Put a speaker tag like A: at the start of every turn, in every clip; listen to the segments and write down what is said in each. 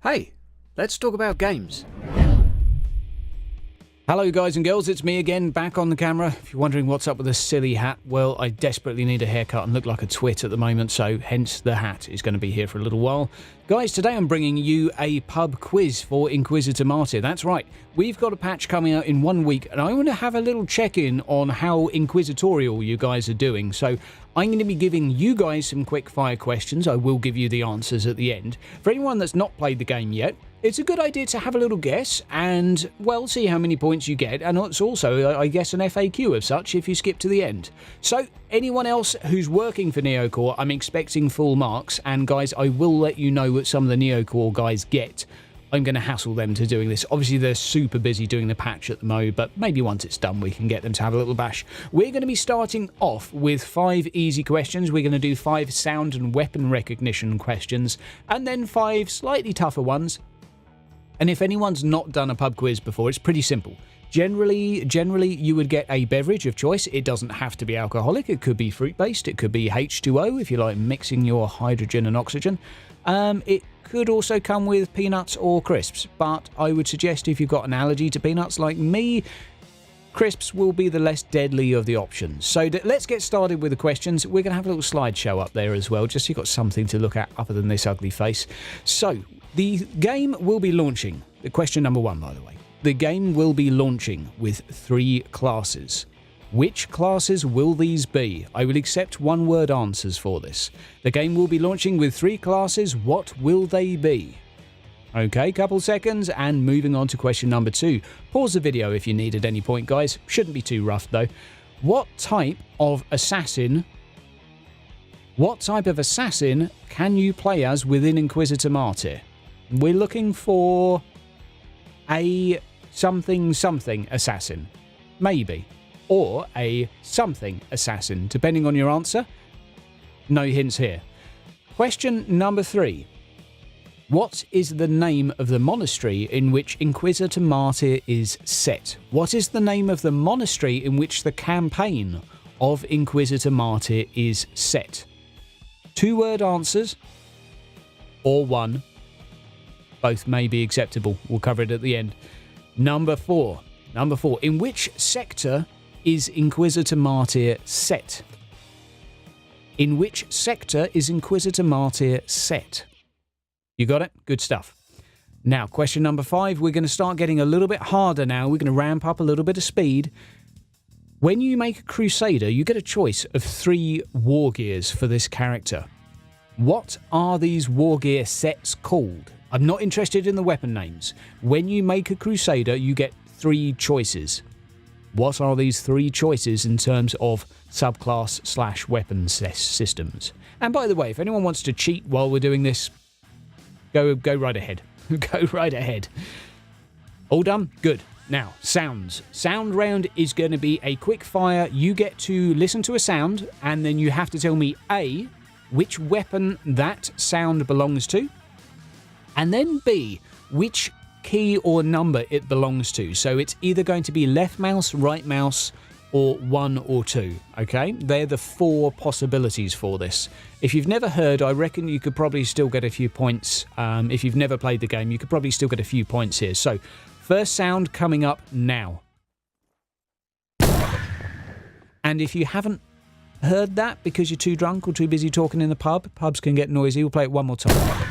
A: Hey, let's talk about games. Hello guys and girls, it's me again, back on the camera. If you're wondering what's up with this silly hat, well, I desperately need a haircut and look like a twit at the moment, so hence the hat is going to be here for a little while. Guys, today I'm bringing you a pub quiz for Inquisitor Martyr. That's right, we've got a patch coming out in 1 week, and I want to have a little check-in on how inquisitorial you guys are doing. So I'm going to be giving you guys some quick-fire questions. I will give you the answers at the end. For anyone that's not played the game yet, it's a good idea to have a little guess and, well, see how many points you get. And it's also, I guess, an FAQ of such if you skip to the end. So, anyone else who's working for Neocore, I'm expecting full marks. And, guys, I will let you know what some of the Neocore guys get. I'm going to hassle them to doing this. Obviously, they're super busy doing the patch at the moment, but maybe once it's done, we can get them to have a little bash. We're going to be starting off with 5 easy questions. We're going to do 5 sound and weapon recognition questions, and then 5 slightly tougher ones. And if anyone's not done a pub quiz before, it's pretty simple. Generally, you would get a beverage of choice. It doesn't have to be alcoholic. It could be fruit-based. It could be H2O if you like mixing your hydrogen and oxygen. It could also come with peanuts or crisps, but I would suggest if you've got an allergy to peanuts like me, crisps will be the less deadly of the options. So let's get started with the questions. We're going to have a little slideshow up there as well, just so you've got something to look at other than this ugly face. So the game will be launching. Question number 1, by the way. The game will be launching with 3 classes. Which classes will these be? I will accept one-word answers for this. The game will be launching with 3 classes. What will they be? Okay, couple seconds, and moving on to question number 2. Pause the video if you need at any point, guys. Shouldn't be too rough, though. What type of assassin can you play as within Inquisitor Martyr? We're looking for a something assassin, maybe, or a something assassin, depending on your answer. No hints here. Question number 3. What is the name of the monastery in which Inquisitor Martyr is set? What is the name of the monastery in which the campaign of Inquisitor Martyr is set? 2-word answers or 1. Both may be acceptable. We'll cover it at the end. Number 4. In which sector is Inquisitor Martyr set? In which sector is Inquisitor Martyr set? You got it? Good stuff. Now, question number 5. We're going to start getting a little bit harder now. We're going to ramp up a little bit of speed. When you make a Crusader, you get a choice of 3 war gears for this character. What are these war gear sets called? I'm not interested in the weapon names. When you make a Crusader, you get 3 choices. What are these 3 choices in terms of subclass/weapon systems? And by the way, if anyone wants to cheat while we're doing this, go right ahead. Go right ahead. All done? Good. Now, sounds. Sound round is going to be a quick fire. You get to listen to a sound, and then you have to tell me A, which weapon that sound belongs to, and then B, which key or number it belongs to. So it's either going to be left mouse, right mouse, or 1 or 2, okay? They're the 4 possibilities for this. If you've never heard, I reckon you could probably still get a few points. If you've never played the game, you could probably still get a few points here. So, first sound coming up now. And if you haven't heard that because you're too drunk or too busy talking in the pub, pubs can get noisy, we'll play it one more time.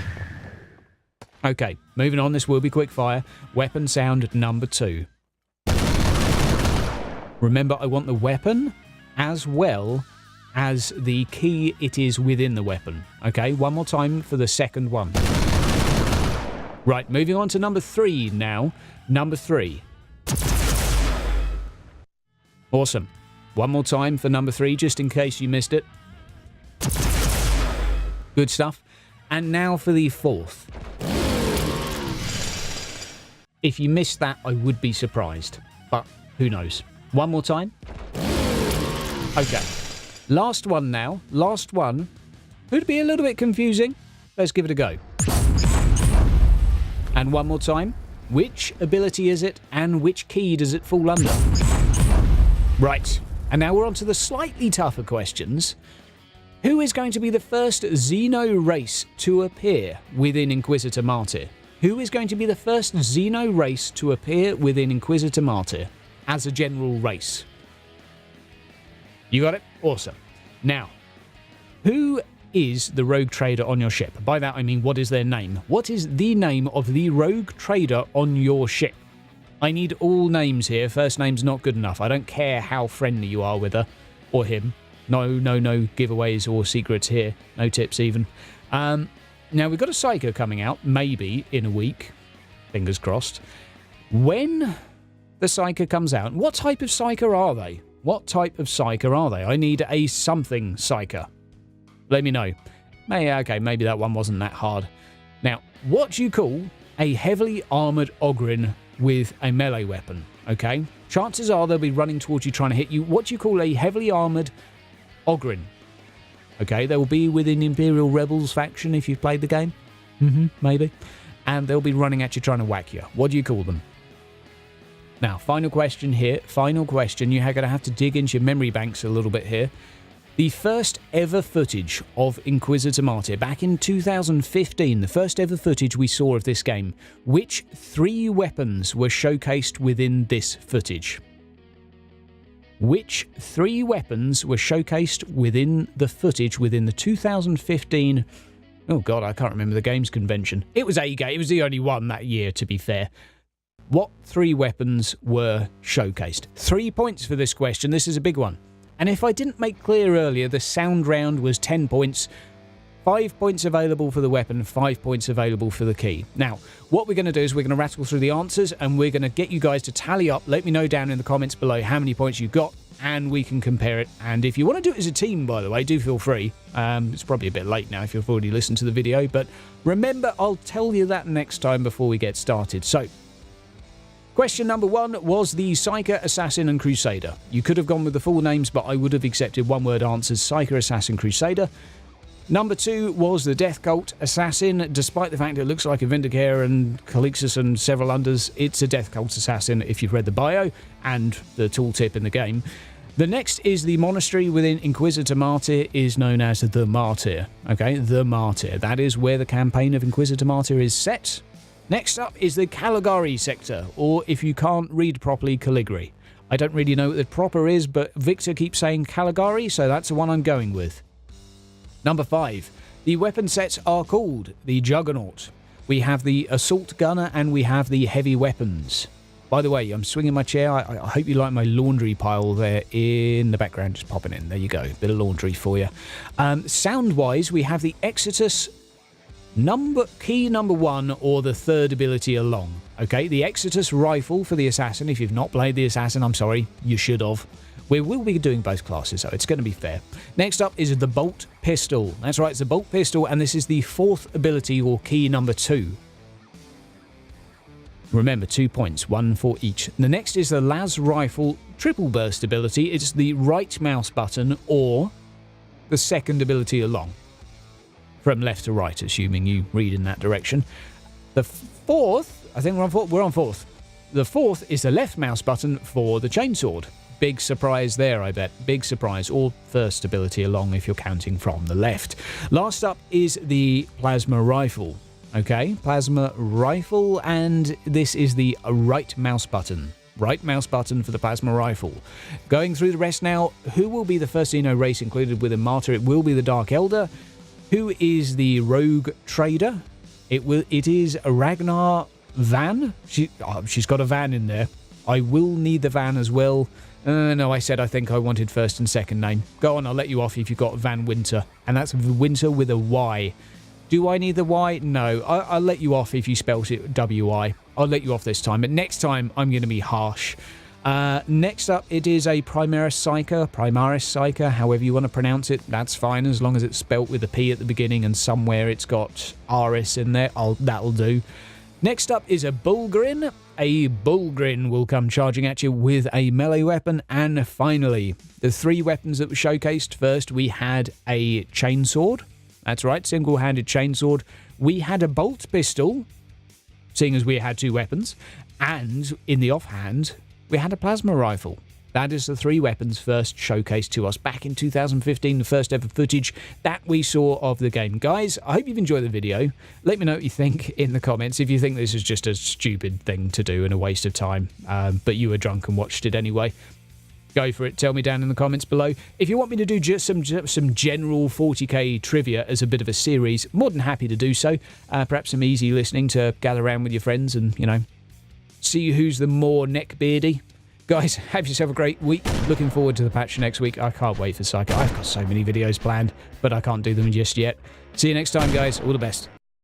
A: Okay, moving on, this will be quick fire. Weapon sound number 2. Remember, I want the weapon as well as the key it is within the weapon. Okay, one more time for the second one. Right, moving on to number 3 now. Number 3. Awesome. One more time for number 3, just in case you missed it. Good stuff. And now for the 4th. If you missed that, I would be surprised. But who knows? One more time. Okay. Last one now. Last one. Could be a little bit confusing. Let's give it a go. And one more time. Which ability is it and which key does it fall under? Right. And now we're on to the slightly tougher questions. Who is going to be the first Xeno race to appear within Inquisitor Martyr? Who is going to be the first Xeno race to appear within Inquisitor Martyr as a general race? You got it? Awesome. Now, who is the rogue trader on your ship? By that I mean, what is their name? What is the name of the rogue trader on your ship? I need all names here. First name's not good enough. I don't care how friendly you are with her or him. No giveaways or secrets here. No tips even. Now, we've got a Psycho coming out, maybe in a week. Fingers crossed. When the Psycho comes out, what type of Psycho are they? What type of Psycho are they? I need a something Psycho. Let me know. Okay, maybe that one wasn't that hard. Now, what do you call a heavily armoured Ogryn with a melee weapon? Okay? Chances are they'll be running towards you trying to hit you. What do you call a heavily armoured Ogryn? Okay, they will be within Imperial Rebels faction if you've played the game. Maybe. And they'll be running at you trying to whack you. What do you call them? Now, final question here. Final question. You're going to have to dig into your memory banks a little bit here. The first ever footage of Inquisitor Martyr, back in 2015, the first ever footage we saw of this game. Which 3 weapons were showcased within this footage? Which 3 weapons were showcased within the footage within the 2015... Oh god, I can't remember the games convention. It was a game. It was the only one that year, to be fair. What 3 weapons were showcased? 3 points for this question. This is a big one. And if I didn't make clear earlier, the sound round was 10 points. 5 points available for the weapon, 5 points available for the key. Now, what we're going to do is we're going to rattle through the answers and we're going to get you guys to tally up. Let me know down in the comments below how many points you got and we can compare it. And if you want to do it as a team, by the way, do feel free. It's probably a bit late now if you've already listened to the video, but remember, I'll tell you that next time before we get started. So, question number 1 was the Psyker, Assassin and Crusader. You could have gone with the full names, but I would have accepted one-word answers, Psyker, Assassin, Crusader. Number 2 was the Death Cult Assassin. Despite the fact it looks like a Vindicare and Calixtus and several others, it's a Death Cult Assassin if you've read the bio and the tooltip in the game. The next is the monastery within Inquisitor Martyr is known as the Martyr. Okay, the Martyr. That is where the campaign of Inquisitor Martyr is set. Next up is the Caligari sector, or if you can't read properly, Caligari. I don't really know what the proper is, but Victor keeps saying Caligari, so that's the one I'm going with. Number 5. The weapon sets are called the Juggernaut. We have the Assault Gunner and we have the Heavy Weapons. By the way, I'm swinging my chair. I hope you like my laundry pile there in the background. Just popping in. There you go. Bit of laundry for you. Sound-wise, we have the Exitus key number 1 or the third ability along. Okay, the Exitus rifle for the Assassin. If you've not played the Assassin, I'm sorry. You should have. We will be doing both classes, so it's going to be fair. Next up is the Bolt Pistol. That's right, it's the Bolt Pistol, and this is the 4th ability or key number 2. Remember, 2 points, 1 for each. The next is the Las Rifle Triple Burst ability. It's the right mouse button or the 2nd ability along. From left to right, assuming you read in that direction. The 4th, I think we're on 4th. The 4th is the left mouse button for the Chainsword. Big surprise there, I bet. Big surprise. Or 1st ability along if you're counting from the left. Last up is the Plasma Rifle. Okay, Plasma Rifle, and this is the right mouse button. Right mouse button for the Plasma Rifle. Going through the rest now, who will be the first Xeno race included with a Martyr? It will be the Dark Elder. Who is the Rogue Trader? It is Ragnar Van. She's got a van in there. I will need the van as well. No, I said I think I wanted 1st and 2nd name. Go on, I'll let you off if you've got Van Winter. And that's Winter with a Y. Do I need the Y? No. I'll let you off if you spelt it W-I. I'll let you off this time. But next time, I'm going to be harsh. Next up, it is a Primaris Psyker, however you want to pronounce it. That's fine, as long as it's spelt with a P at the beginning and somewhere it's got RS in there. That'll do. Next up is a Bulgrin. A Bulgrin will come charging at you with a melee weapon. And finally, the 3 weapons that were showcased. First, we had a Chainsword. That's right, single-handed Chainsword. We had a Bolt Pistol, seeing as we had 2 weapons. And in the offhand, we had a Plasma Rifle. That is the 3 weapons first showcased to us back in 2015, the first ever footage that we saw of the game. Guys, I hope you've enjoyed the video. Let me know what you think in the comments. If you think this is just a stupid thing to do and a waste of time, but you were drunk and watched it anyway, go for it. Tell me down in the comments below. If you want me to do just some general 40k trivia as a bit of a series, more than happy to do so. Perhaps some easy listening to gather around with your friends and, you know, see who's the more neckbeardy. Guys, have yourself a great week. Looking forward to the patch next week. I can't wait for Psycho. I've got so many videos planned, but I can't do them just yet. See you next time, guys. All the best.